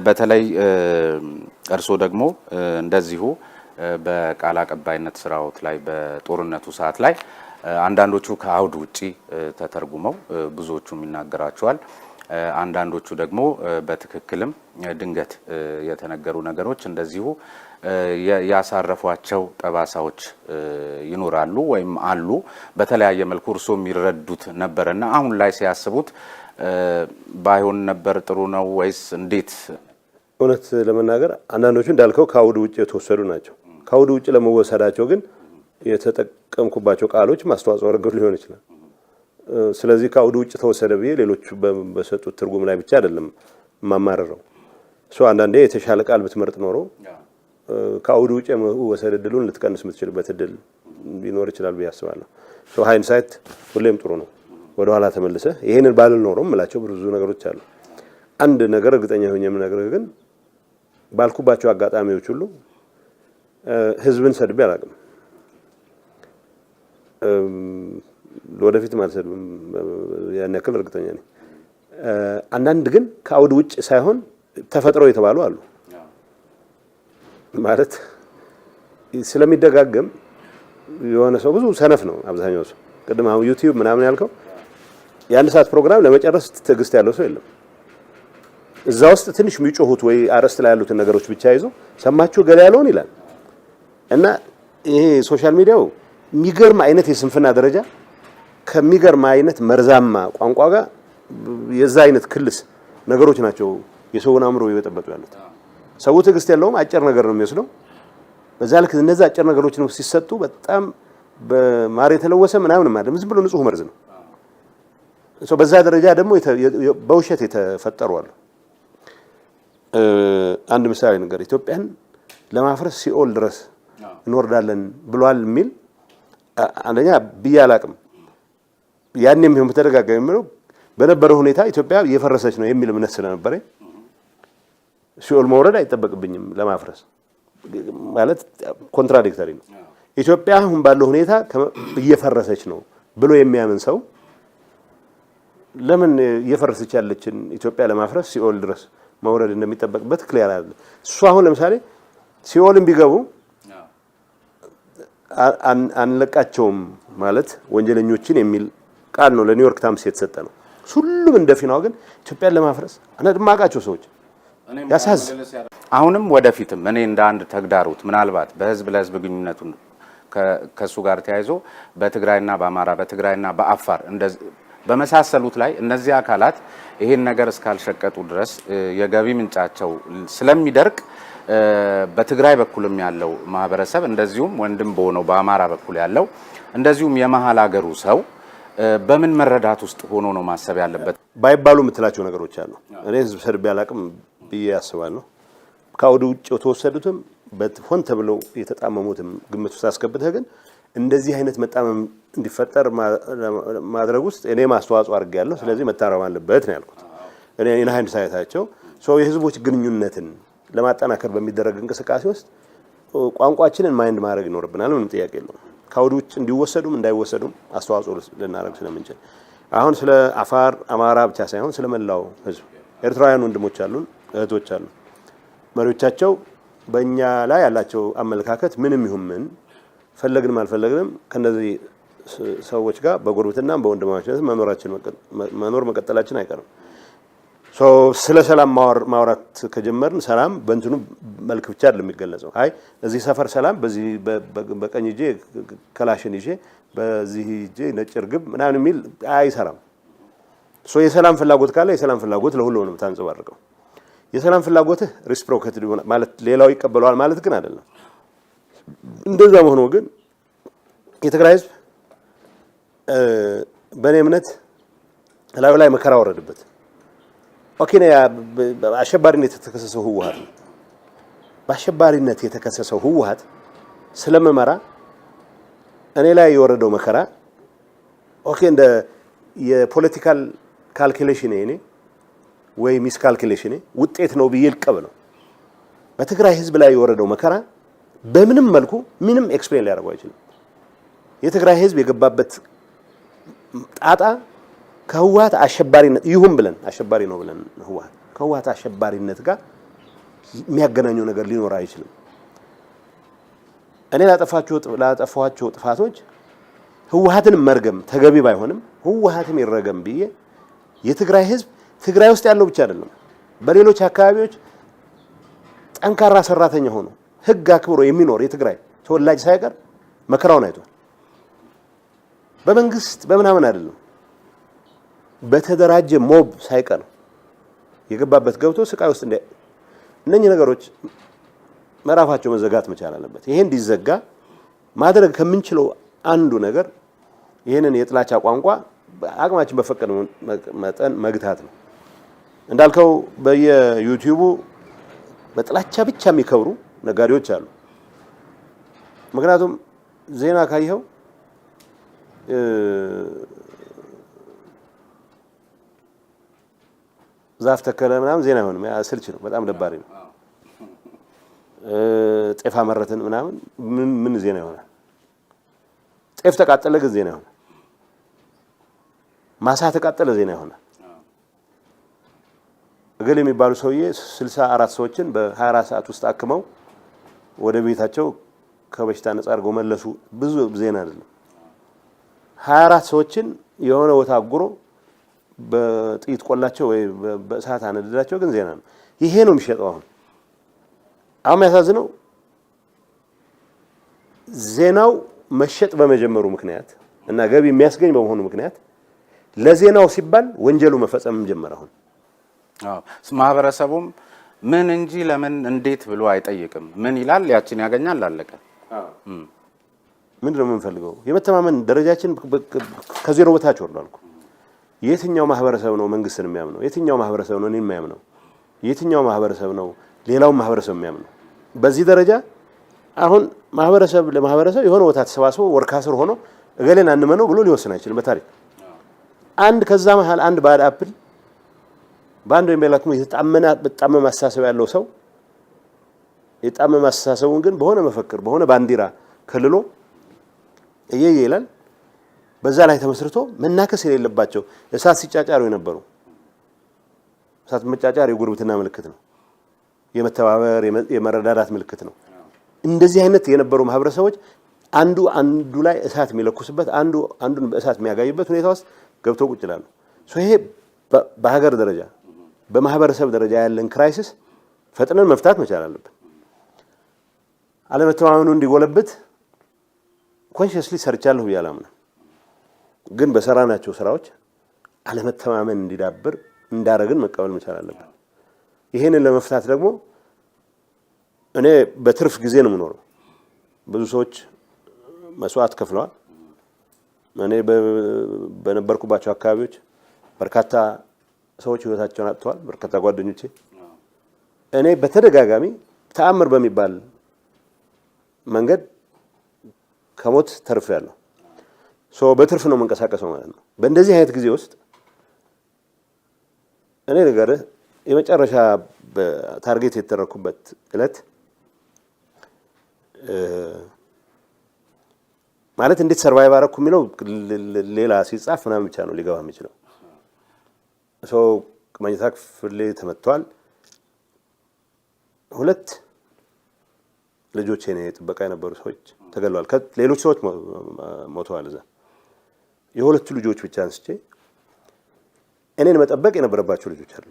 በተለይ እርሶ ደግሞ እንደዚሁ በቃል አቀባይነት ስራዎት ላይ በጦርነቱ ሰዓት ላይ አንዳንዶቹ ከአውድ ውጪ ተተርጉመው ብዙዎቹም ይናገራቸዋል አንዳንዶቹ ደግሞ በትክክልም ድንገት የተነገሩ ነገሮች እንደዚሁ ያሳረፏቸው ጠባሳዎች ይኖራሉ ወይም አሉ በተለያየ መልኩ እርሶ የሚረዱት ነበርና አሁን ላይ ሲያስቡት ባይሆን ነበር ጥሩ ነው ወይስ እንዴት? እውነት ለመናገር አንዳንዶቹ እንዳልከው ከአውድ ውጪ የተወሰዱ ናቸው። ከአውድ ውጪ ለመወሰዳቸው ግን የተጠቀምኩባቸው ቃሎች ማስተዋጽኦ አድርገው ሊሆን ይችላል። ስለዚህ ከአውድ ውጪ ተወሰደ ብዬ ሌሎቹ በሰጡት ትርጉም ላይ ብቻ አይደለም ማማረረው። አንዳንዴ የተሻለ ቃል ብትመርጥ ኖሮ ከአውድ ውጪ መወሰድ እድሉን ልትቀንስ የምትችልበት እድል ሊኖር ይችላል ብዬ አስባለሁ። ሃይንሳይት ሁሌም ጥሩ ነው። ወደ ኋላ ተመልሰ ይሄንን ባልል ኖሮም እላቸው ብዙ ነገሮች አሉ። አንድ ነገር እርግጠኛ ሆኜ የምነግርህ ግን ባልኩባቸው አጋጣሚዎች ሁሉ ህዝብን ሰድቤ አላውቅም። ወደፊት ማለት ያን ያክል እርግጠኛ ነኝ። አንዳንድ ግን ከአውድ ውጭ ሳይሆን ተፈጥሮ የተባሉ አሉ። ማለት ስለሚደጋገም የሆነ ሰው ብዙ ሰነፍ ነው አብዛኛው ሰው። ቅድም አሁን ዩቲዩብ ምናምን ያልከው ያን ሰዓት ፕሮግራም ለመጨረስ ትዕግስት ያለው ሰው የለም። እዛ ውስጥ ትንሽ የሚጮሁት ወይ አረስት ላይ ያሉትን ነገሮች ብቻ ይዞ ሰማችሁ ገለ ያለውን ይላል እና ይሄ ሶሻል ሚዲያው የሚገርም አይነት የስንፍና ደረጃ ከሚገርም አይነት መርዛማ ቋንቋ ጋር የዛ አይነት ክልስ ነገሮች ናቸው የሰውን አእምሮ እየበጠበጡ ያሉት። ሰው ትዕግስት ያለውም አጭር ነገር ነው የሚወስደው። በዛ ልክ እነዛ አጭር ነገሮች ነው ሲሰጡ በጣም በማር የተለወሰ ምናምን ማለት ዝም ብሎ ንጹህ መርዝ ነው። በዛ ደረጃ ደግሞ በውሸት የተፈጠሩ አሉ። አንድ ምሳሌ ነገር ኢትዮጵያን ለማፍረስ ሲኦል ድረስ እንወርዳለን ብሏል የሚል አንደኛ ብያላቅም ያንንም ይሁን በተደጋጋሚ የሚለው በነበረው ሁኔታ ኢትዮጵያ እየፈረሰች ነው የሚል እምነት ስለነበረ ሲኦል መውረድ አይጠበቅብኝም ለማፍረስ ማለት ኮንትራዲክተሪ ነው። ኢትዮጵያ አሁን ባለው ሁኔታ እየፈረሰች ነው ብሎ የሚያምን ሰው ለምን እየፈረሰች ያለችን ኢትዮጵያ ለማፍረስ ሲኦል ድረስ መውረድ እንደሚጠበቅበት ክሊር አይደል? እሱ አሁን ለምሳሌ ሲኦልን ቢገቡ አንለቃቸውም ማለት ወንጀለኞችን የሚል ቃል ነው ለኒውዮርክ ታይምስ የተሰጠ ነው። ሁሉም እንደፊናው ግን ኢትዮጵያን ለማፍረስ አነድማቃቸው ሰዎች ያሳዝ አሁንም ወደፊትም እኔ እንደ አንድ ተግዳሮት ምናልባት በህዝብ ለህዝብ ግንኙነቱ ከሱ ጋር ተያይዞ በትግራይና በአማራ በትግራይና በአፋር በመሳሰሉት ላይ እነዚህ አካላት ይሄን ነገር እስካልሸቀጡ ድረስ የገቢ ምንጫቸው ስለሚደርቅ በትግራይ በኩልም ያለው ማህበረሰብ እንደዚሁም ወንድም በሆነው በአማራ በኩል ያለው እንደዚሁም የመሃል ሀገሩ ሰው በምን መረዳት ውስጥ ሆኖ ነው ማሰብ ያለበት? ባይባሉ የምትላቸው ነገሮች አሉ። እኔ ህዝብ ሰድቤ አላቅም ብዬ ያስባለሁ። ከአውድ ውጭ የተወሰዱትም በሆን ተብለው የተጣመሙትም ግምት ውስጥ አስገብተህ ግን እንደዚህ አይነት መጣመም እንዲፈጠር ማድረግ ውስጥ እኔ ማስተዋጽኦ አድርጌያለሁ። ስለዚህ መታረም አለበት ነው ያልኩት። እኔ ኢንሃይንድ ሳይታቸው የህዝቦች ግንኙነትን ለማጠናከር በሚደረግ እንቅስቃሴ ውስጥ ቋንቋችንን ማይንድ ማድረግ ይኖርብናል። ምንም ጥያቄ የለውም። ከአውድ ውጭ እንዲወሰዱም እንዳይወሰዱም አስተዋጽኦ ልናደርግ ስለምንችል አሁን ስለ አፋር አማራ ብቻ ሳይሆን ስለመላው ህዝብ ኤርትራውያን ወንድሞች አሉን እህቶች አሉ። መሪዎቻቸው በእኛ ላይ ያላቸው አመለካከት ምንም ይሁን ምን ፈለግንም አልፈለግንም ከነዚህ ሰዎች ጋር በጉርብትና በወንድማማችነት መኖር መቀጠላችን አይቀርም። ስለ ሰላም ማውራት ከጀመርን ሰላም በእንትኑ መልክ ብቻ አይደለም የሚገለጸው። አይ እዚህ ሰፈር ሰላም በዚህ በቀኝ እጄ ከላሽን ይዤ በዚህ እጄ ነጭ እርግብ ምናምን የሚል አይሰራም። የሰላም ፍላጎት ካለ የሰላም ፍላጎት ለሁሉም ነው ታንጸባርቀው። የሰላም ፍላጎትህ ሪስፕሮኬትድ ማለት ሌላው ይቀበለዋል ማለት ግን አይደለም። እንደዛ ሆኖ ግን የትግራይ ህዝብ በእኔ እምነት ላይ መከራ ወረደበት። ኦኬ ነው አሸባሪነት የተከሰሰው ህወሓት ነው። በአሸባሪነት የተከሰሰው ህወሓት ስለመመራ እኔ ላይ የወረደው መከራ ኦኬ እንደ የፖለቲካል ካልኩሌሽን እኔ ወይ ሚስ ካልኩሌሽን ውጤት ነው ብዬ ልቀበለው። በትግራይ ህዝብ ላይ የወረደው መከራ በምንም መልኩ ምንም ኤክስፕሌን ሊያደርገው አይችልም። የትግራይ ህዝብ የገባበት ጣጣ ከህወሓት አሸባሪነት ይሁን ብለን አሸባሪ ነው ብለን ህወሓት ከህወሓት አሸባሪነት ጋር የሚያገናኘው ነገር ሊኖር አይችልም። እኔ ላጠፋቸው ጥፋቶች ህወሓትን መርገም ተገቢ ባይሆንም ህወሓትም ይረገም ብዬ የትግራይ ህዝብ ትግራይ ውስጥ ያለው ብቻ አይደለም በሌሎች አካባቢዎች ጠንካራ ሰራተኛ ሆኖ ህግ አክብሮ የሚኖር የትግራይ ተወላጅ ሳይቀር መከራውን አይቷል። በመንግስት በምናምን አይደለም በተደራጀ ሞብ ሳይቀር የገባበት ገብቶ ስቃይ ውስጥ እነኚህ ነገሮች ምዕራፋቸው መዘጋት መቻል አለበት። ይሄ እንዲዘጋ ማድረግ ከምንችለው አንዱ ነገር ይሄንን የጥላቻ ቋንቋ አቅማችን በፈቀደ መጠን መግታት ነው። እንዳልከው በየዩቲዩቡ በጥላቻ ብቻ የሚከብሩ ነጋዴዎች አሉ። ምክንያቱም ዜና ካየኸው ዛፍ ተከለ ምናምን ዜና አይሆንም። ስልች ነው፣ በጣም ደባሪ ነው። ጤፍ አመረትን ምናምን ምን ዜና ይሆናል? ጤፍ ተቃጠለ ግን ዜና ይሆናል። ማሳ ተቃጠለ ዜና ይሆናል። እገሌ የሚባሉ ሰውዬ 64 ሰዎችን በ24 ሰዓት ውስጥ አክመው ወደ ቤታቸው ከበሽታ ነፃ አድርገው መለሱ። ብዙ ዜና አይደለም። 24 ሰዎችን የሆነ ቦታ አጉሮ በጥይት ቆላቸው ወይ በእሳት አነደዳቸው ግን ዜና ነው። ይሄ ነው የሚሸጠው። አሁን የሚያሳዝነው ዜናው መሸጥ በመጀመሩ ምክንያት እና ገቢ የሚያስገኝ በመሆኑ ምክንያት ለዜናው ሲባል ወንጀሉ መፈጸም ጀመረ። አሁን ማህበረሰቡም ምን እንጂ ለምን እንዴት ብሎ አይጠይቅም። ምን ይላል? ያችን ያገኛል፣ አለቀ። ምንድነው የምንፈልገው? የመተማመን ደረጃችን ከዜሮ በታች ወርዷል እኮ። የትኛው ማህበረሰብ ነው መንግስትን የሚያምነው? የትኛው ማህበረሰብ ነው እኔን የሚያምነው? የትኛው ማህበረሰብ ነው ሌላውን ማህበረሰብ የሚያምነው? በዚህ ደረጃ አሁን ማህበረሰብ ለማህበረሰብ የሆነ ቦታ ተሰባስቦ ወርካስር ሆኖ እገሌን አንመነው ብሎ ሊወስን አይችልም። በታሪክ አንድ ከዛ መሃል አንድ ባድ አፕል ባንዶ የሚላክሙ የተጣመመ አስተሳሰብ ያለው ሰው የጣመመ አስተሳሰቡን ግን በሆነ መፈክር በሆነ ባንዲራ ከልሎ እየየ ይላል። በዛ ላይ ተመስርቶ መናከስ የሌለባቸው እሳት ሲጫጫሩ የነበሩ እሳት መጫጫር የጉርብትና ምልክት ነው። የመተባበር የመረዳዳት ምልክት ነው። እንደዚህ አይነት የነበሩ ማህበረሰቦች አንዱ ላይ እሳት የሚለኩስበት አንዱን በእሳት የሚያጋይበት ሁኔታ ውስጥ ገብተው ቁጭ ይላሉ። ይሄ በሀገር ደረጃ በማህበረሰብ ደረጃ ያለን ክራይሲስ ፈጥነን መፍታት መቻል አለብን። አለመተማመኑ እንዲጎለብት ኮንሺየስሊ ሰርቻለሁ ያላምና ግን በሰራናቸው ስራዎች አለመተማመን እንዲዳብር እንዳረግን መቀበል መቻል አለብን። ይሄንን ለመፍታት ደግሞ እኔ በትርፍ ጊዜ ነው የምኖረው። ብዙ ሰዎች መስዋዕት ከፍለዋል። እኔ በነበርኩባቸው አካባቢዎች በርካታ ሰዎች ህይወታቸውን አጥተዋል። በርካታ ጓደኞቼ እኔ በተደጋጋሚ ተአምር በሚባል መንገድ ከሞት ተርፌያለሁ። በትርፍ ነው መንቀሳቀሰው ማለት ነው። በእንደዚህ አይነት ጊዜ ውስጥ እኔ ነገርህ የመጨረሻ በታርጌት የተደረኩበት እለት ማለት እንዴት ሰርቫይቭ አደረኩ የሚለው ሌላ ሲጻፍ ምናምን ብቻ ነው ሊገባ የሚችለው። መኝታ ክፍሌ ተመቷል። 2 ልጆቼ ነው ጥበቃ የነበሩ ሰዎች ተገለዋል። ሌሎች ሰዎች ሞተዋል። እዛ የሁለቱ ልጆች ብቻ አንስቼ እኔን መጠበቅ የነበረባቸው ልጆች አሉ።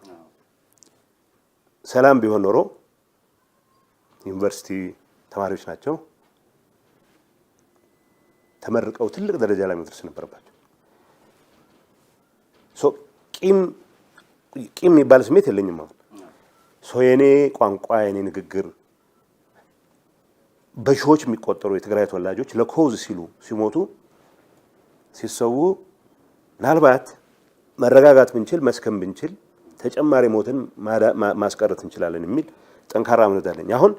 ሰላም ቢሆን ኖሮ ዩኒቨርሲቲ ተማሪዎች ናቸው። ተመርቀው ትልቅ ደረጃ ላይ መድረስ ነበረባቸው። ቂም የሚባል ስሜት የለኝም አሁን። የኔ ቋንቋ የኔ ንግግር በሺዎች የሚቆጠሩ የትግራይ ተወላጆች ለኮዝ ሲሉ ሲሞቱ ሲሰው ምናልባት መረጋጋት ብንችል መስከም ብንችል ተጨማሪ ሞትን ማስቀረት እንችላለን የሚል ጠንካራ እምነት አለኝ። አሁን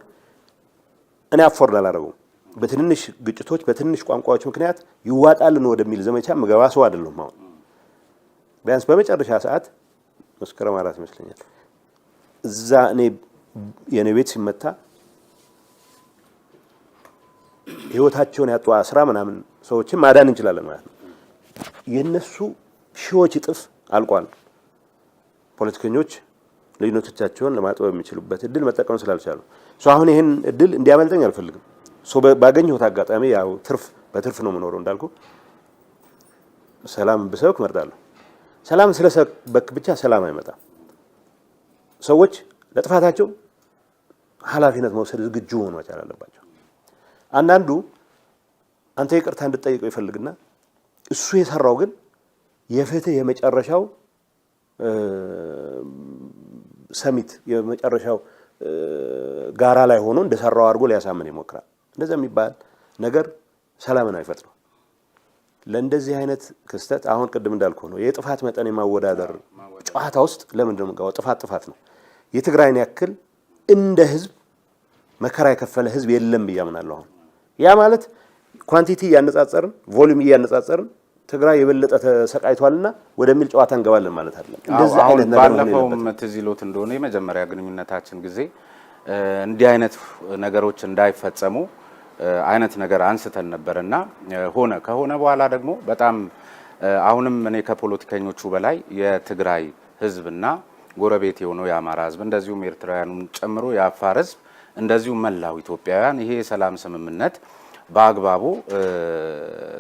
እኔ አፎርድ አላደረገውም። በትንንሽ ግጭቶች በትንንሽ ቋንቋዎች ምክንያት ይዋጣልን ወደሚል ዘመቻ መገባ ሰው አይደለም። አሁን ቢያንስ በመጨረሻ ሰዓት መስከረም 4 ይመስለኛል እዛ የኔ ቤት ሲመታ ህይወታቸውን ያጡ 10 ምናምን ሰዎችን ማዳን እንችላለን ማለት ነው። የነሱ ሺዎች እጥፍ አልቋል። ፖለቲከኞች ልዩነቶቻቸውን ለማጥበብ የሚችሉበት እድል መጠቀም ስላልቻሉ አሁን ይሄን እድል እንዲያመልጠኝ አልፈልግም። ባገኘሁት አጋጣሚ ያው በትርፍ ነው የምኖረው እንዳልኩ ሰላም ብሰብክ እመርጣለሁ። ሰላም ስለሰበክ ብቻ ሰላም አይመጣም። ሰዎች ለጥፋታቸው ኃላፊነት መውሰድ ዝግጁ ሆኖ መቻል አለባቸው። አንዳንዱ አንተ ይቅርታ እንድትጠይቀው ይፈልግና እሱ የሰራው ግን የፍትህ የመጨረሻው ሰሚት የመጨረሻው ጋራ ላይ ሆኖ እንደሰራው አድርጎ ሊያሳምን ይሞክራል። እንደዛ የሚባል ነገር ሰላምን አይፈጥርም። ለእንደዚህ አይነት ክስተት አሁን ቅድም እንዳልኩ ነው የጥፋት መጠን የማወዳደር ጨዋታ ውስጥ ለምንድነው የምንገባው? ጥፋት ነው። የትግራይን ያክል እንደ ህዝብ መከራ የከፈለ ህዝብ የለም ብያምናለሁ። አሁን ያ ማለት ኳንቲቲ እያነጻጸርን ቮሊዩም እያነጻጸርን ትግራይ የበለጠ ተሰቃይቷልና ወደሚል ጨዋታ እንገባለን ማለት አይደለም። እንደዚህ አይነት ነገር ነው። ባለፈውም ትዝ ይሎት እንደሆነ የመጀመሪያ ግንኙነታችን ጊዜ እንዲህ አይነት ነገሮች እንዳይፈጸሙ አይነት ነገር አንስተን ነበርና ከሆነ በኋላ ደግሞ በጣም አሁንም እኔ ከፖለቲከኞቹ በላይ የትግራይ ህዝብና ጎረቤት የሆነው የአማራ ህዝብ እንደዚሁም ኤርትራውያኑን ጨምሮ የአፋር ህዝብ እንደዚሁም መላው ኢትዮጵያውያን ይሄ የሰላም ስምምነት በአግባቡ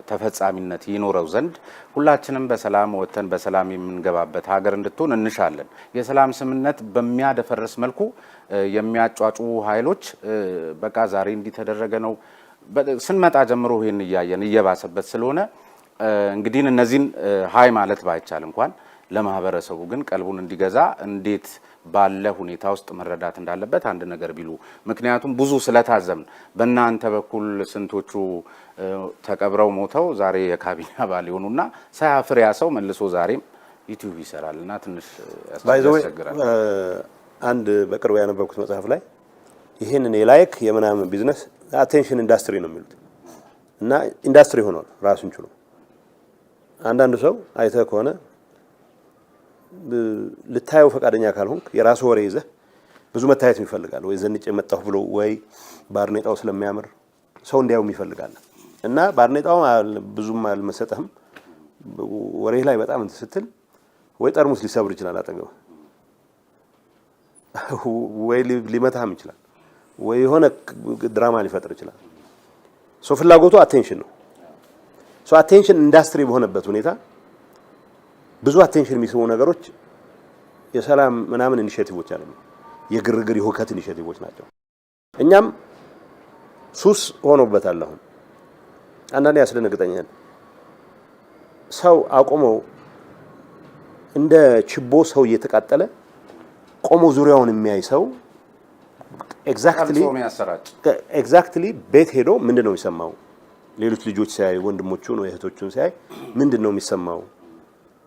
ተፈጻሚነት ይኖረው ዘንድ ሁላችንም በሰላም ወጥተን በሰላም የምንገባበት ሀገር እንድትሆን እንሻለን። የሰላም ስምምነት በሚያደፈርስ መልኩ የሚያጫጩ ኃይሎች በቃ ዛሬ እንዲተደረገ ነው ስንመጣ ጀምሮ ይሄን እያየን እየባሰበት ስለሆነ እንግዲህ እነዚህን ሃይ ማለት ባይቻል እንኳን ለማህበረሰቡ ግን ቀልቡን እንዲገዛ እንዴት ባለ ሁኔታ ውስጥ መረዳት እንዳለበት አንድ ነገር ቢሉ። ምክንያቱም ብዙ ስለታዘምን በእናንተ በኩል ስንቶቹ ተቀብረው ሞተው ዛሬ የካቢኔ አባል ይሆኑና ሳያፍር ያ ሰው መልሶ ዛሬም ዩቲዩብ ይሰራልና ትንሽ ያስቸግራል። አንድ በቅርቡ ያነበብኩት መጽሐፍ ላይ ይሄንን የላይክ የምናምን ቢዝነስ አቴንሽን ኢንዳስትሪ ነው የሚሉት እና ኢንዳስትሪ ሆኗል ራሱን ችሎ። አንዳንድ ሰው አይተህ ከሆነ ልታየው ፈቃደኛ ካልሆንክ የራሱ ወሬ ይዘህ ብዙ መታየት ይፈልጋል። ወይ ዘንጬ መጣሁ ብሎ ወይ ባርኔጣው ስለሚያምር ሰው እንዲያው ይፈልጋል እና ባርኔጣው ብዙም አልመሰጠህም ወሬ ላይ በጣም ስትል ወይ ጠርሙስ ሊሰብር ይችላል አጠገብ ወይ ሊመታህም ይችላል ወይ የሆነ ድራማ ሊፈጥር ይችላል። ሶ ፍላጎቱ አቴንሽን ነው። ሶ አቴንሽን ኢንዳስትሪ በሆነበት ሁኔታ ብዙ አቴንሽን የሚስቡ ነገሮች የሰላም ምናምን ኢኒሼቲቮች አሉ። የግርግር የሁከት ኢኒሼቲቮች ናቸው። እኛም ሱስ ሆኖበታል። አሁን አንዳንዴ ያስደነግጠኛል። ሰው አቆመው እንደ ችቦ ሰው እየተቃጠለ ቆሞ ዙሪያውን የሚያይ ሰው ኤግዛክትሊ ቤት ሄዶ ምንድነው የሚሰማው? ሌሎች ልጆች ሲያይ ወንድሞቹን ወይ እህቶቹን ሲያይ ምንድነው የሚሰማው?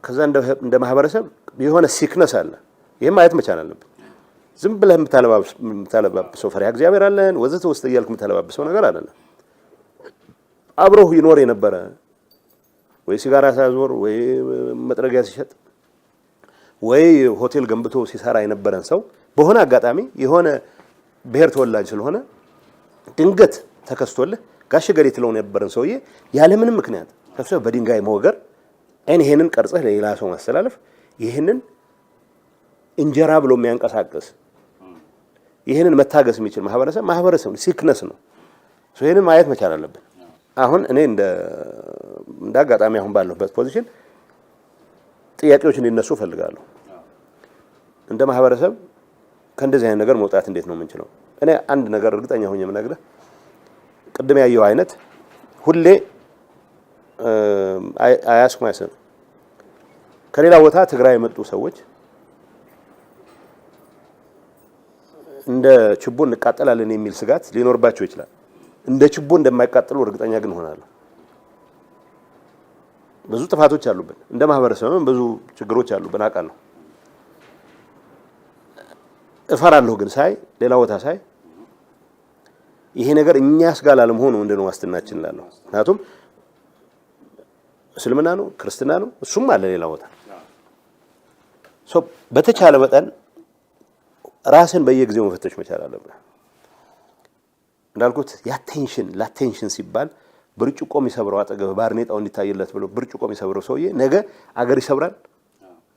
ከዛ እንደ ማህበረሰብ የሆነ ሲክነስ አለ። ይሄን ማየት መቻል አለብን። ዝም ብለህ የምታለባብሰው ፈሪሃ እግዚአብሔር አለን ወዘተ ውስጥ እያልክ የምታለባብሰው ነገር አይደለም። አብሮህ ይኖር የነበረ ወይ ሲጋራ ሲያዞር ወይ መጥረጊያ ሲሸጥ ወይ ሆቴል ገንብቶ ሲሰራ የነበረን ሰው በሆነ አጋጣሚ የሆነ ብሔር ተወላጅ ስለሆነ ድንገት ተከስቶልህ ጋሽ ገሪ ትለው የነበረን ሰውዬ ያለምንም ምክንያት ተሰበ በድንጋይ መወገር ይሄንን ቀርጸህ ለሌላ ሰው ማስተላለፍ ይሄንን እንጀራ ብሎ የሚያንቀሳቅስ ይሄንን መታገስ የሚችል ማህበረሰብ ሲክነስ ነው። ይሄንን ማየት መቻል አለብን። አሁን እኔ እንደ አጋጣሚ አሁን ባለሁበት ፖዚሽን ጥያቄዎች እንዲነሱ ፈልጋለሁ። እንደ ማህበረሰብ ከእንደዚህ አይነት ነገር መውጣት እንዴት ነው የምንችለው? እኔ አንድ ነገር እርግጠኛ ሆኜ የምነግርህ ቅድም ያየው አይነት ሁሌ አያስኩ ማይሰም ከሌላ ቦታ ትግራይ የመጡ ሰዎች እንደ ችቦ እንቃጠላለን የሚል ስጋት ሊኖርባቸው ይችላል። እንደ ችቦ እንደማይቃጠሉ እርግጠኛ ግን ሆናለሁ። ብዙ ጥፋቶች አሉብን፣ እንደ ማህበረሰብም ብዙ ችግሮች አሉብን አውቃለሁ። እፈራለሁ ግን ሳይ ሌላ ቦታ ሳይ ይሄ ነገር እኛስ ጋር አለመሆኑ እንደው ዋስትናችን ላለው ምክንያቱም እስልምና ነው ክርስትና ነው እሱም አለ ሌላ ቦታ በተቻለ መጠን ራስን በየጊዜው መፈተሽ መቻል አለብን። እንዳልኩት ላቴንሽን ሲባል ብርጭቆ የሚሰብረው አጠገብ ባርኔጣው እንዲታይለት ብሎ ብርጭቆ የሚሰብረው ሰውዬ ነገ አገር ይሰብራል፣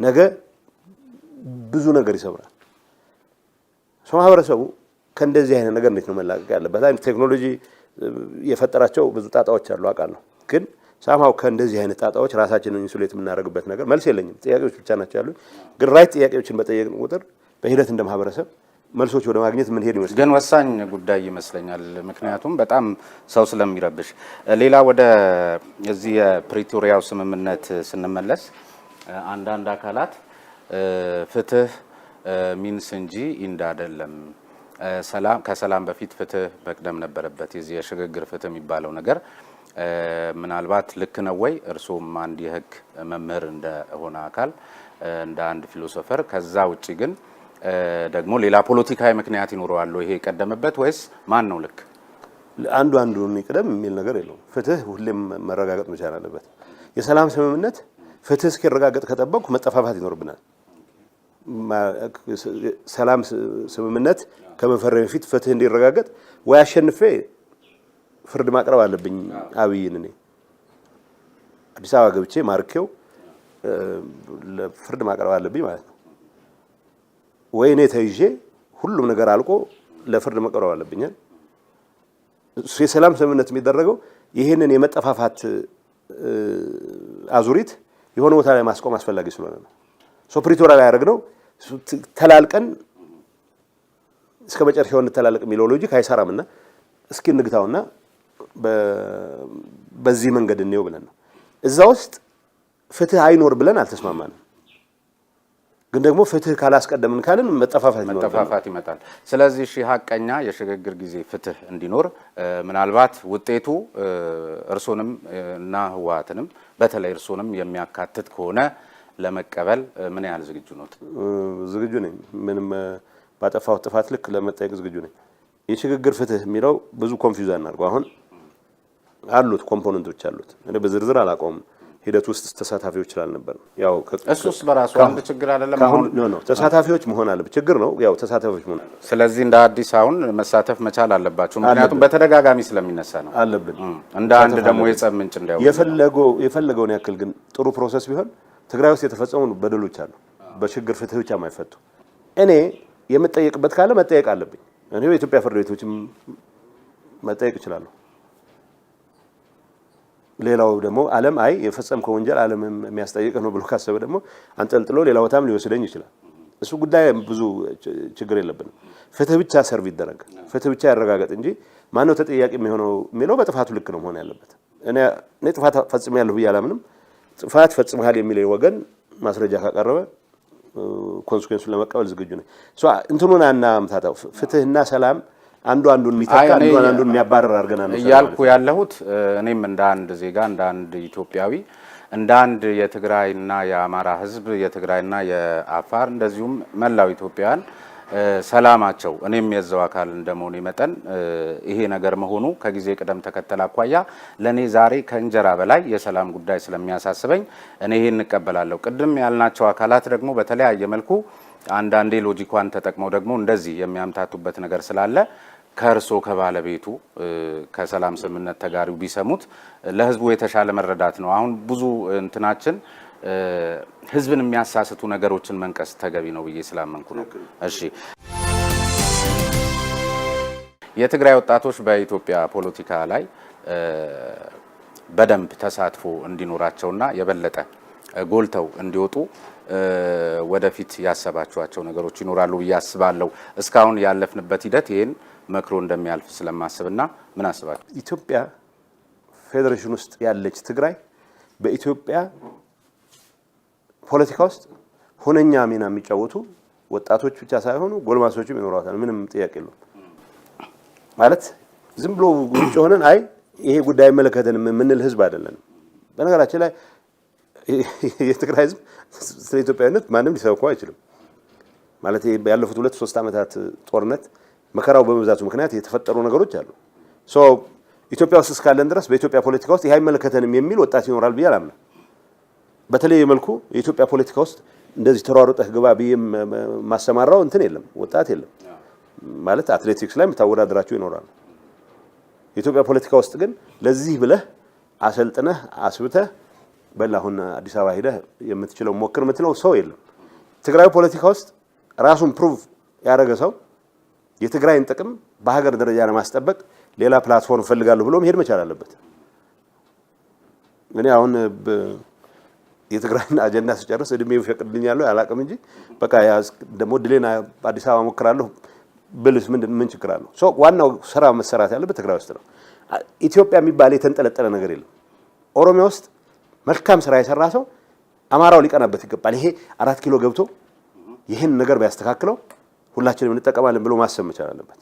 ነገ ብዙ ነገር ይሰብራል። ማህበረሰቡ ከእንደዚህ አይነት ነገር እንዴት ነው መላቀቅ ያለበት? አይ ቴክኖሎጂ የፈጠራቸው ብዙ ጣጣዎች አሉ አውቃለሁ። ግን ሳምሃው ከእንደዚህ አይነት ጣጣዎች ራሳችንን ኢንሱሌት የምናደርግበት ነገር መልስ የለኝም። ጥያቄዎች ብቻ ናቸው ያሉኝ። ግን ራይት ጥያቄዎችን በጠየቅን ቁጥር በሂደት እንደ ማህበረሰብ መልሶች ወደ ማግኘት ምን ሄድ ይመስላል። ግን ወሳኝ ጉዳይ ይመስለኛል፣ ምክንያቱም በጣም ሰው ስለሚረብሽ። ሌላ ወደ እዚህ የፕሪቶሪያው ስምምነት ስንመለስ አንዳንድ አካላት ፍትህ ሚንስ እንጂ ኢንድ አይደለም፣ ከሰላም በፊት ፍትህ መቅደም ነበረበት፣ የዚህ የሽግግር ፍትህ የሚባለው ነገር ምናልባት ልክ ነው ወይ? እርሱም አንድ የህግ መምህር እንደሆነ አካል እንደ አንድ ፊሎሶፈር፣ ከዛ ውጪ ግን ደግሞ ሌላ ፖለቲካዊ ምክንያት ይኖረዋል ይሄ የቀደመበት ወይስ ማን ነው ልክ? አንዱን ይቅደም የሚል ነገር የለውም። ፍትህ ሁሌም መረጋገጥ መቻል አለበት። የሰላም ስምምነት ፍትህ እስኪረጋገጥ ከጠበቁ መጠፋፋት ይኖርብናል። ሰላም ስምምነት ከመፈረም በፊት ፍትህ እንዲረጋገጥ ወይ አሸንፌ ፍርድ ማቅረብ አለብኝ አብይን እኔ አዲስ አበባ ገብቼ ማርኬው ለፍርድ ማቅረብ አለብኝ ማለት ነው። ወይ እኔ ተይዤ ሁሉም ነገር አልቆ ለፍርድ መቅረብ አለብኝ። የሰላም ስምምነት የሚደረገው ይሄንን የመጠፋፋት አዙሪት የሆነ ቦታ ላይ ማስቆም አስፈላጊ ስለሆነ ነው። ፕሪቶሪያ ላይ ያደረግነው ተላልቀን እስከ መጨረሻው እንተላለቅ የሚለው ሎጂክ አይሰራምና እስኪ እንግታውና በዚህ መንገድ እንየው ብለን ነው። እዛ ውስጥ ፍትህ አይኖር ብለን አልተስማማንም። ግን ደግሞ ፍትህ ካላስቀደምን ካልን መጠፋፋት ይመጣል። ስለዚህ ሀቀኛ የሽግግር ጊዜ ፍትህ እንዲኖር ምናልባት ውጤቱ እርሶንም እና ህወሓትንም በተለይ እርሶንም የሚያካትት ከሆነ ለመቀበል ምን ያህል ዝግጁ ነው? ዝግጁ ነኝ። ምንም ባጠፋው ጥፋት ልክ ለመጠየቅ ዝግጁ ነኝ። የሽግግር ፍትህ የሚለው ብዙ ኮንፊውዝ አናርገው። አሁን አሉት ኮምፖነንቶች አሉት። እኔ በዝርዝር አላውቀውም። ሂደት ውስጥ ተሳታፊዎች ስላልነበር ያው እሱስ በራሱ አንድ ችግር አይደለም። አሁን ተሳታፊዎች መሆን አለበት። ችግር ነው ያው ተሳታፊዎች መሆን አለበት። ስለዚህ እንደ አዲስ አሁን መሳተፍ መቻል አለባቸው። ምክንያቱም በተደጋጋሚ ስለሚነሳ ነው አለብን። እንደ አንድ ደግሞ የጸብ ምንጭ እንዳይሆን የፈለገውን ያክል ግን ጥሩ ፕሮሰስ ቢሆን ትግራይ ውስጥ የተፈጸሙ በደሎች አሉ፣ በሽግግር ፍትህ ብቻ የማይፈቱ። እኔ የምጠየቅበት ካለ መጠየቅ አለብኝ። እኔ በኢትዮጵያ ፍርድ ቤቶችም መጠየቅ እችላለሁ። ሌላው ደግሞ ዓለም አይ የፈጸምከው ወንጀል ዓለም የሚያስጠይቅ ነው ብሎ ካሰበ ደግሞ አንጠልጥሎ ሌላ ቦታም ሊወስደኝ ይችላል። እሱ ጉዳይ ብዙ ችግር የለብንም። ፍትህ ብቻ ሰርቭ ይደረግ፣ ፍትህ ብቻ ያረጋገጥ እንጂ ማነው ተጠያቂ የሚሆነው የሚለው በጥፋቱ ልክ ነው መሆን ያለበት። እኔ ጥፋት ፈጽሜያለሁ ብዬ አላምንም። ጥፋት ፈጽመሃል የሚለው ወገን ማስረጃ ካቀረበ ኮንሲኩዌንሱን ለመቀበል ዝግጁ ነኝ። እንትኑን አናምታታው። ፍትህና ሰላም አንዱን የሚተካ አንዱን የሚያባረር አድርገና ነው እያልኩ ያለሁት። እኔም እንደ አንድ ዜጋ እንደ አንድ ኢትዮጵያዊ እንደ አንድ የትግራይና የአማራ ህዝብ የትግራይና የአፋር እንደዚሁም መላው ኢትዮጵያውያን ሰላማቸው እኔም የዛው አካል እንደመሆኑ መጠን ይሄ ነገር መሆኑ ከጊዜ ቅደም ተከተል አኳያ ለኔ ዛሬ ከእንጀራ በላይ የሰላም ጉዳይ ስለሚያሳስበኝ እኔ ይሄን እንቀበላለሁ። ቅድም ያልናቸው አካላት ደግሞ በተለያየ መልኩ አንዳንዴ ሎጂኳን ተጠቅመው ደግሞ እንደዚህ የሚያምታቱበት ነገር ስላለ ከእርሶ ከባለቤቱ ከሰላም ስምምነት ተጋሪው ቢሰሙት ለህዝቡ የተሻለ መረዳት ነው። አሁን ብዙ እንትናችን ህዝብን የሚያሳስቱ ነገሮችን መንቀስ ተገቢ ነው ብዬ ስላመንኩ ነው። እሺ፣ የትግራይ ወጣቶች በኢትዮጵያ ፖለቲካ ላይ በደንብ ተሳትፎ እንዲኖራቸውና የበለጠ ጎልተው እንዲወጡ ወደፊት ያሰባችኋቸው ነገሮች ይኖራሉ ብዬ አስባለሁ። እስካሁን ያለፍንበት ሂደት ይሄን መክሮ እንደሚያልፍ ስለማስብና ምን አስባችሁ? ኢትዮጵያ ፌዴሬሽን ውስጥ ያለች ትግራይ በኢትዮጵያ ፖለቲካ ውስጥ ሁነኛ ሚና የሚጫወቱ ወጣቶች ብቻ ሳይሆኑ ጎልማሶችም ይኖራታል። ምንም ጥያቄ የለውም። ማለት ዝም ብሎ ውጭ ሆነን አይ ይሄ ጉዳይ አይመለከተንም የምንል ህዝብ አይደለንም። በነገራችን ላይ የትግራይ ህዝብ ስለ ኢትዮጵያዊነት ማንም ሊሰብከው አይችልም። ማለት ያለፉት 2-3 ዓመታት ጦርነት መከራው በመብዛቱ ምክንያት የተፈጠሩ ነገሮች አሉ። ኢትዮጵያ ውስጥ እስካለን ድረስ በኢትዮጵያ ፖለቲካ ውስጥ ይሄ አይመለከተንም የሚል ወጣት ይኖራል ብዬ አላምንም። በተለይ መልኩ የኢትዮጵያ ፖለቲካ ውስጥ እንደዚህ ተሯሩጠህ ግባ ብዬ ማሰማራው እንትን የለም፣ ወጣት የለም። ማለት አትሌቲክስ ላይ የምታወዳደራቸው ይኖራሉ። የኢትዮጵያ ፖለቲካ ውስጥ ግን ለዚህ ብለህ አሰልጥነህ አስብተህ በላሁን አዲስ አበባ ሄደህ የምትችለው ሞክር የምትለው ሰው የለም። ትግራይ ፖለቲካ ውስጥ ራሱን ፕሩቭ ያደረገ ሰው የትግራይን ጥቅም በሀገር ደረጃ ለማስጠበቅ ሌላ ፕላትፎርም ፈልጋለሁ ብሎ መሄድ መቻል አለበት። እኔ አሁን የትግራይን አጀንዳ ሲጨርስ እድሜው ይፈቅድልኛል አላውቅም እንጂ በቃ ደግሞ ድሌና አዲስ አበባ ሞክራለሁ ብልስ ምን ችግር አለው? ዋናው ስራ መሰራት ያለበት ትግራይ ውስጥ ነው። ኢትዮጵያ የሚባል የተንጠለጠለ ነገር የለም። ኦሮሚያ ውስጥ መልካም ስራ የሰራ ሰው አማራው ሊቀናበት ይገባል። ይሄ 4 ኪሎ ገብቶ ይህን ነገር ቢያስተካክለው ሁላችንም እንጠቀማለን ብሎ ማሰብ መቻል አለበት።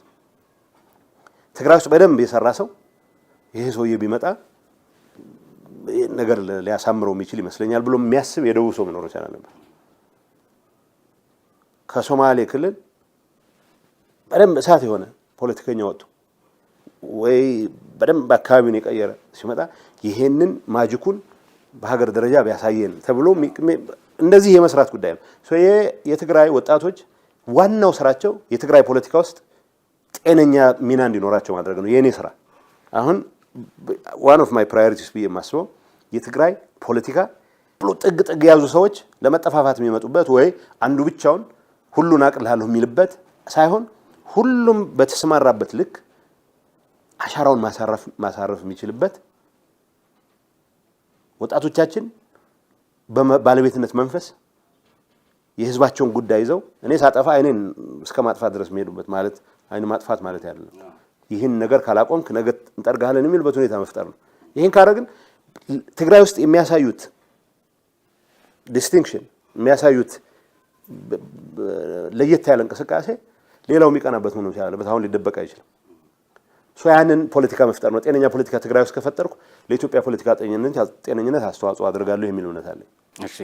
ትግራይ ውስጥ በደንብ የሰራ ሰው ይሄ ሰውዬ ቢመጣ ነገር ሊያሳምረው የሚችል ይመስለኛል ብሎ የሚያስብ የደቡብ ሰው መኖር ይችላል ነበር። ከሶማሌ ክልል በደንብ እሳት የሆነ ፖለቲከኛ ወጡ ወይ በደንብ አካባቢውን የቀየረ ሲመጣ ይሄንን ማጂኩን በሀገር ደረጃ ቢያሳየን ተብሎ እንደዚህ የመስራት ጉዳይ ነው። የትግራይ ወጣቶች ዋናው ስራቸው የትግራይ ፖለቲካ ውስጥ ጤነኛ ሚና እንዲኖራቸው ማድረግ ነው የኔ ስራ። አሁን one of my priorities ብዬ የማስበው የትግራይ ፖለቲካ ብሎ ጥግ ያዙ ሰዎች ለመጠፋፋት የሚመጡበት ወይ አንዱ ብቻውን ሁሉን አቅልላለሁ የሚልበት ሳይሆን ሁሉም በተሰማራበት ልክ አሻራውን ማሳረፍ የሚችልበት ወጣቶቻችን በባለቤትነት መንፈስ የህዝባቸውን ጉዳይ ይዘው እኔ ሳጠፋ አይኔን እስከ ማጥፋት ድረስ የሚሄዱበት ማለት አይን ማጥፋት ማለት አይደለም። ይህን ነገር ካላቆምክ ነገ እንጠርጋለን የሚልበት ሁኔታ መፍጠር ነው። ይህን ካረግን ትግራይ ውስጥ የሚያሳዩት ዲስቲንክሽን የሚያሳዩት ለየት ያለ እንቅስቃሴ ሌላው የሚቀናበት ሆኖ ያለበት አሁን ሊደበቅ አይችልም። ያንን ፖለቲካ መፍጠር ነው። ጤነኛ ፖለቲካ ትግራይ ውስጥ ከፈጠርኩ ለኢትዮጵያ ፖለቲካ ጤነኝነት አስተዋጽኦ አድርጋለሁ የሚል እምነት አለኝ። እሺ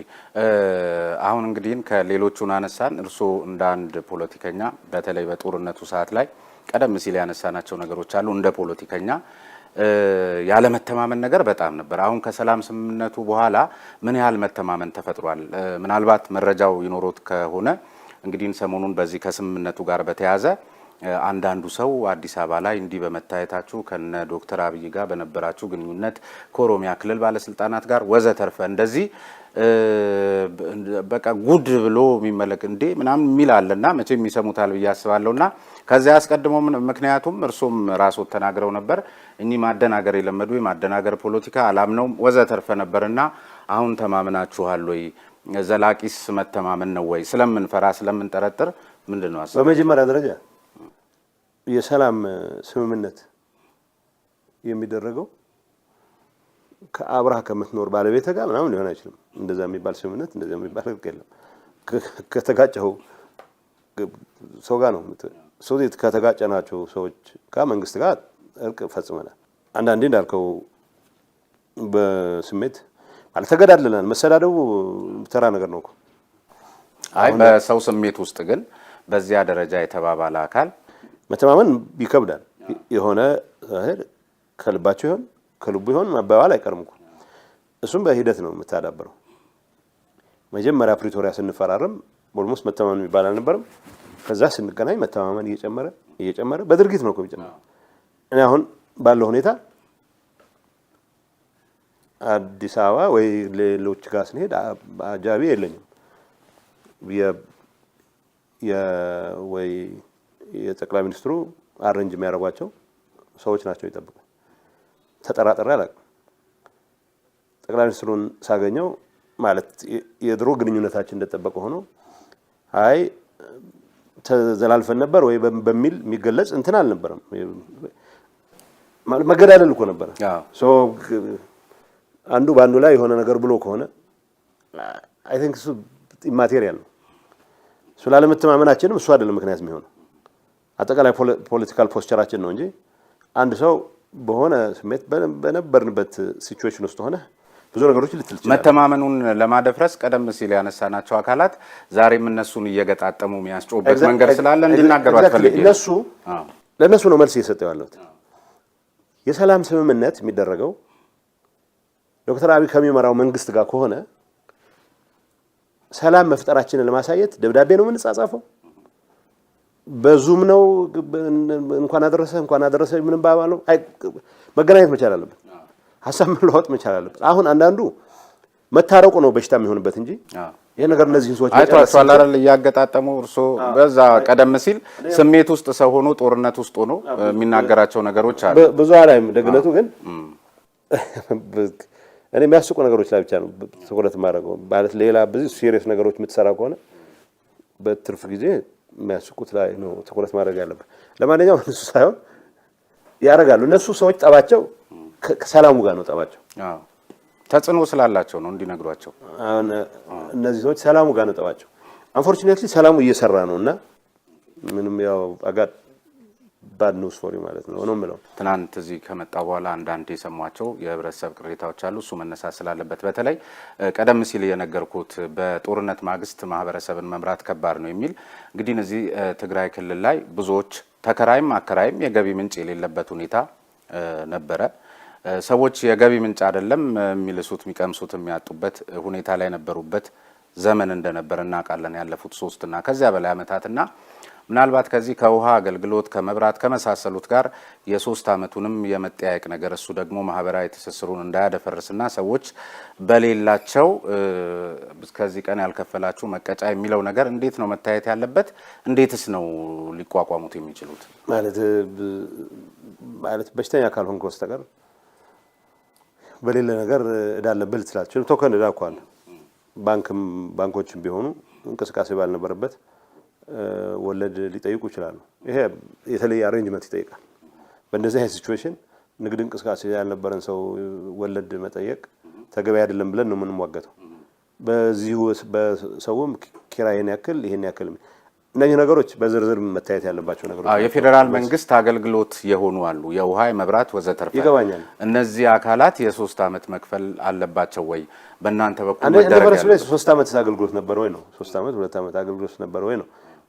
አሁን እንግዲህ ከሌሎቹን አነሳን። እርስዎ እንደ አንድ ፖለቲከኛ በተለይ በጦርነቱ ሰዓት ላይ ቀደም ሲል ያነሳናቸው ነገሮች አሉ። እንደ ፖለቲከኛ ያለ መተማመን ነገር በጣም ነበር። አሁን ከሰላም ስምምነቱ በኋላ ምን ያህል መተማመን ተፈጥሯል? ምናልባት መረጃው ይኖሮት ከሆነ እንግዲህ ሰሞኑን በዚህ ከስምምነቱ ጋር በተያያዘ አንዳንዱ ሰው አዲስ አበባ ላይ እንዲህ በመታየታችሁ ከነ ዶክተር አብይ ጋር በነበራችሁ ግንኙነት ከኦሮሚያ ክልል ባለስልጣናት ጋር ወዘተርፈ እንደዚህ በቃ ጉድ ብሎ የሚመለክ እንዴ ምናምን የሚል አለና መቼም ይሰሙታል ብዬ አስባለሁና ከዚያ አስቀድሞ ምክንያቱም እርሶም ራስዎት ተናግረው ነበር እኚህ ማደናገር የለመዱ የማደናገር ፖለቲካ አላምነውም ወዘተርፈ ነበርና አሁን ተማምናችኋል ወይ? ዘላቂስ መተማመን ነው ወይ? ስለምንፈራ ስለምንጠረጥር ምንድነው አሰብ? በመጀመሪያ ደረጃ የሰላም ስምምነት የሚደረገው ከአብራህ ከምትኖር ባለቤት ጋር ምናምን ሊሆን አይችልም። እንደዛ የሚባል ስምምነት እንደዛ የሚባል ህግ የለም። ከተጋጨው ሰው ጋር ነው ሰው ከተጋጨናቸው ሰዎች ጋር መንግስት ጋር እርቅ ፈጽመናል። አንዳንዴ እንዳልከው በስሜት ማለት ተገዳድለናል። መሰዳደቡ ተራ ነገር ነው እኮ። አይ በሰው ስሜት ውስጥ ግን በዚያ ደረጃ የተባባለ አካል መተማመን ይከብዳል። የሆነ ከልባቸው ይሆን ከልቡ ይሆን መባባል አይቀርም እኮ። እሱም በሂደት ነው የምታዳብረው። መጀመሪያ ፕሪቶሪያ ስንፈራረም ኦልሞስት መተማመን የሚባል አልነበረም። ከዛ ስንገናኝ መተማመን እየጨመረ በድርጊት ነው እኮ የሚጨምረው። እኔ አሁን ባለው ሁኔታ አዲስ አበባ ወይ ሌሎች ጋር ስንሄድ አጃቢ የለኝም። ወይ የጠቅላይ ሚኒስትሩ አረንጅ የሚያደርጓቸው ሰዎች ናቸው ይጠብቁ። ተጠራጥሬ አላውቅም። ጠቅላይ ሚኒስትሩን ሳገኘው ማለት የድሮ ግንኙነታችን እንደተጠበቀ ሆኖ አይ ተዘላልፈን ነበር ወይ በሚል የሚገለጽ እንትን አልነበረም። መገዳደል እኮ ነበር። አንዱ ባንዱ ላይ የሆነ ነገር ብሎ ከሆነ አይ ቲንክ እሱ ኢማቴሪያል ነው። እሱ ላለመተማመናችንም እሱ አይደለም ምክንያት የሚሆነው አጠቃላይ ፖለቲካል ፖስቸራችን ነው እንጂ አንድ ሰው በሆነ ስሜት በነበርንበት ሲቹዌሽን ውስጥ ሆነ ብዙ ነገሮች ልትል ይችላል። መተማመኑን ለማደፍረስ ቀደም ሲል ያነሳናቸው አካላት ዛሬም እነሱን እየገጣጠሙ የሚያስጮበት መንገድ ስላለ እንዲናገሩ አትፈልጊ። ለነሱ ነው መልስ እየሰጠው ያለው። የሰላም ስምምነት የሚደረገው ዶክተር አብይ ከሚመራው መንግስት ጋር ከሆነ ሰላም መፍጠራችንን ለማሳየት ደብዳቤ ነው የምንጻጻፈው፣ በዙም ነው እንኳን አደረሰ ምን ባባለው መገናኘት መቻል አለበት። ሐሳብ መለዋወጥ መቻል አለበት። አሁን አንዳንዱ መታረቁ ነው በሽታ የሚሆንበት እንጂ ይሄ ነገር እነዚህን ሰዎች አይቷቸዋል አይደል እያገጣጠሙ እርሶ በዛ ቀደም ሲል ስሜት ውስጥ ሰው ሆኖ ጦርነት ውስጥ ሆኖ የሚናገራቸው ነገሮች አሉ። ብዙ አላይም። ደግነቱ ግን እኔ የሚያስቁ ነገሮች ላይ ብቻ ነው ትኩረት ማድረገው። ማለት ሌላ ብዙ ሲሪየስ ነገሮች የምትሰራ ከሆነ በትርፍ ጊዜ የሚያስቁት ላይ ነው ትኩረት ማድረግ ያለበት። ለማንኛውም እነሱ ሳይሆን ያደርጋሉ። እነሱ ሰዎች ጠባቸው ከሰላሙ ጋር ነው ጠባቸው። ተጽዕኖ ስላላቸው ነው እንዲነግሯቸው። እነዚህ ሰዎች ሰላሙ ጋር ነው ጠባቸው። አንፎርቹኔትሊ ሰላሙ እየሰራ ነውና ምንም ያው አጋጥ ባድ ኒውስ ፎር ማለት ነው ነው የምለው። ትናንት እዚህ ከመጣ በኋላ አንዳንድ የሰሟቸው የህብረተሰብ ቅሬታዎች አሉ። እሱ መነሳት ስላለበት በተለይ ቀደም ሲል የነገርኩት በጦርነት ማግስት ማህበረሰብን መምራት ከባድ ነው የሚል እንግዲህ እዚህ ትግራይ ክልል ላይ ብዙዎች ተከራይም አከራይም የገቢ ምንጭ የሌለበት ሁኔታ ነበረ። ሰዎች የገቢ ምንጭ አይደለም የሚልሱት የሚቀምሱት የሚያጡበት ሁኔታ ላይ ነበሩበት ዘመን እንደነበር እናውቃለን። ያለፉት 3 እና ከዚያ በላይ አመታትና ምናልባት ከዚህ ከውሃ አገልግሎት ከመብራት ከመሳሰሉት ጋር የ3 አመቱንም የመጠያየቅ ነገር እሱ ደግሞ ማህበራዊ ትስስሩን እንዳያደፈርስና ሰዎች በሌላቸው ከዚህ ቀን ያልከፈላችሁ መቀጫ የሚለው ነገር እንዴት ነው መታየት ያለበት? እንዴትስ ነው ሊቋቋሙት የሚችሉት? ማለት በሽተኛ ካልሆንክ በስተቀር በሌላ ነገር እዳለብል ትላልችል ቶከን እዳኳል ባንኮችም ቢሆኑ እንቅስቃሴ ባልነበረበት ወለድ ሊጠይቁ ይችላሉ። ይሄ የተለየ አሬንጅመንት ይጠይቃል። በእንደዚህ አይነት ሲቹዌሽን ንግድ እንቅስቃሴ ያልነበረን ሰው ወለድ መጠየቅ ተገቢ አይደለም ብለን ነው የምንሟገተው። በዚሁ በሰውም ኪራይን ያክል ይሄን ያክል እነዚህ ነገሮች በዝርዝር መታየት ያለባቸው ነገሮች የፌደራል መንግስት አገልግሎት የሆኑ አሉ፣ የውሃ የመብራት ወዘተርፈ። ይገባኛል። እነዚህ አካላት የ3 አመት መክፈል አለባቸው ወይ? በእናንተ በኩል መደረግ ያለው 3 አመት አገልግሎት ነበር ወይ ነው? 3 አመት 2 አመት አገልግሎት ነበር ወይ ነው?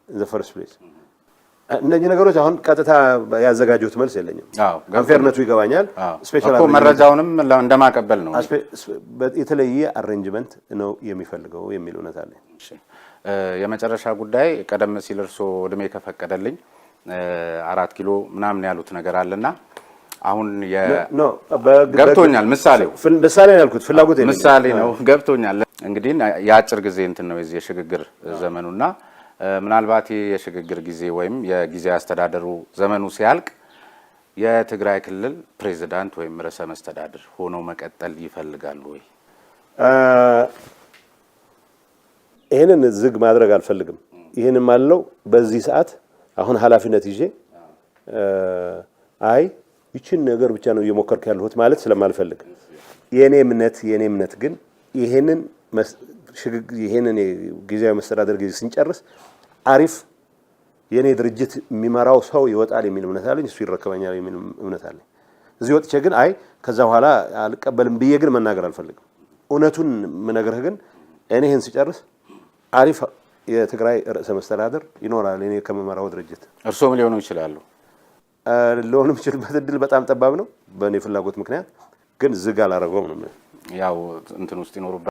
in the first place እነዚህ ነገሮች አሁን ቀጥታ ያዘጋጁት መልስ የለኝም። አንፌርነቱ ይገባኛል። ስፔሻሊ መረጃውንም እንደማቀበል ነው። የተለየ አሬንጅመንት ነው የሚፈልገው የሚል እውነት አለ። የመጨረሻ ጉዳይ ቀደም ሲል እርሶ እድሜ ከፈቀደልኝ 4 ኪሎ ምናምን ያሉት ነገር አለና አሁን ገብቶኛል። ምሳሌ ያልኩት ፍላጎት የለኝም። ምሳሌ ነው ገብቶኛል። እንግዲህ የአጭር ጊዜ እንትን ነው የዚህ የሽግግር ዘመኑና ምናልባት የሽግግር ጊዜ ወይም የጊዜ አስተዳደሩ ዘመኑ ሲያልቅ የትግራይ ክልል ፕሬዝዳንት ወይም ርዕሰ መስተዳድር ሆነው መቀጠል ይፈልጋሉ ወይ? ይሄንን ዝግ ማድረግ አልፈልግም። ይሄንን ማለው በዚህ ሰዓት አሁን ኃላፊነት ይዤ ይችን ነገር ብቻ ነው እየሞከርኩ ያለሁት ማለት ስለማልፈልግ የኔ እምነት ግን ይሄንን ጊዜያዊ መስተዳደር ጊዜ ስንጨርስ አሪፍ የኔ ድርጅት የሚመራው ሰው ይወጣል የሚል እምነት አለኝ። እሱ ይረከበኛል የሚል እምነት አለኝ። እዚህ ወጥቼ ግን ከዛ በኋላ አልቀበልም ብዬ ግን መናገር አልፈልግም። እውነቱን ምነግርህ ግን እኔ ይሄን ሲጨርስ አሪፍ የትግራይ ርዕሰ መስተዳደር ይኖራል እኔ ከመመራው ድርጅት። እርሶም ሊሆኑ ይችላሉ። ሊሆኑ ይችላል። እድል በጣም ጠባብ ነው በእኔ ፍላጎት ምክንያት ግን ዝግ አላረገውም ነው። ያው እንትን ውስጥ ይኖሩ